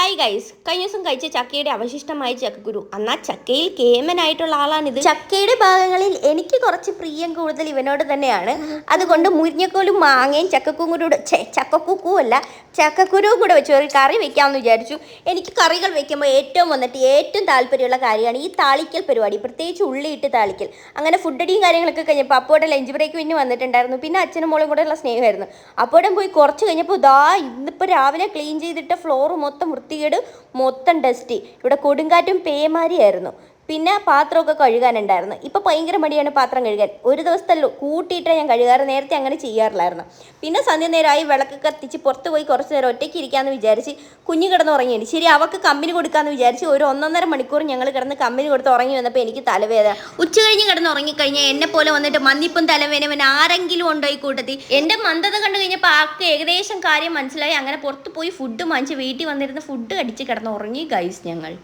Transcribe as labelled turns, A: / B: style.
A: Hi guys, കഴിഞ്ഞ ദിവസം കഴിച്ച ചക്കയുടെ അവശിഷ്ടമായ ചക്കക്കുരു. എന്നാൽ ചക്കയിൽ കേമനായിട്ടുള്ള ആളാണിത്. ചക്കയുടെ ഭാഗങ്ങളിൽ എനിക്ക് കുറച്ച് പ്രിയം കൂടുതൽ ഇവനോട് തന്നെയാണ്. അതുകൊണ്ട് മുരിങ്ങക്കോലും മാങ്ങയും ചക്കക്കുരുവും കൂടെ വെച്ച് ഒരു കറി വെക്കാമെന്ന് വിചാരിച്ചു. എനിക്ക് കറികൾ വെക്കുമ്പോൾ ഏറ്റവും താല്പര്യമുള്ള കാര്യമാണ് ഈ താളിക്കൽ പരിപാടി, പ്രത്യേകിച്ച് ഉള്ളിയിട്ട് താളിക്കൽ. അങ്ങനെ ഫുഡടിയും കാര്യങ്ങളൊക്കെ കഴിഞ്ഞപ്പോൾ അപ്പോടെ ലഞ്ച് ബ്രേക്ക് പിന്നെ വന്നിട്ടുണ്ടായിരുന്നു. പിന്നെ അച്ഛനും മോളും കൂടെ ഉള്ള സ്നേഹമായിരുന്നു. അപ്പോഴും പോയി കുറച്ച് കഴിഞ്ഞപ്പോൾ ഇന്നിപ്പോൾ രാവിലെ ക്ലീൻ ചെയ്തിട്ട് ഫ്ലോർ മൊത്തം ഡസ്റ്റി. ഇവിടെ കൊടുങ്കാറ്റും പേമാരിയായിരുന്നു. പിന്നെ പാത്രമൊക്കെ കഴുകാനുണ്ടായിരുന്നു. ഇപ്പോൾ ഭയങ്കര മടിയാണ് പാത്രം കഴുകാൻ. ഒരു ദിവസത്തെ കൂട്ടിയിട്ടേ ഞാൻ കഴുകാറ്. നേരത്തെ അങ്ങനെ ചെയ്യാറില്ലായിരുന്നു. പിന്നെ സന്ധ്യ നേരമായി വിളക്ക് കത്തിച്ച് പുറത്ത് പോയി കുറച്ച് നേരം ഒറ്റയ്ക്ക് ഇരിക്കാമെന്ന് വിചാരിച്ച് കുഞ്ഞ് കിടന്ന് ഉറങ്ങിയാണ്. ശരി, അവൾക്ക് കമ്പനി കൊടുക്കാമെന്ന് വിചാരിച്ച് ഒരു 1.5 മണിക്കൂർ ഞങ്ങൾ കിടന്ന് കമ്പനി കൊടുത്ത് ഉറങ്ങി വന്നപ്പോൾ എനിക്ക് തലവേദന. ഉച്ച കഴിഞ്ഞ് കിടന്ന് ഉറങ്ങിക്കഴിഞ്ഞാൽ എന്നെ പോലെ വന്നിട്ട് മന്നിപ്പും തലവേദന ആരെങ്കിലും ഉണ്ടോ ഈ കൂട്ടത്തിൽ? എൻ്റെ മന്ദത കണ്ടു കഴിഞ്ഞപ്പോൾ ആൾക്ക് ഏകദേശം കാര്യം മനസ്സിലായി. അങ്ങനെ പുറത്ത് പോയി ഫുഡ് വാങ്ങിച്ച് വീട്ടിൽ വന്നിരുന്ന് ഫുഡ് കടിച്ച് കിടന്ന് ഉറങ്ങി ഗൈസ് ഞങ്ങൾ.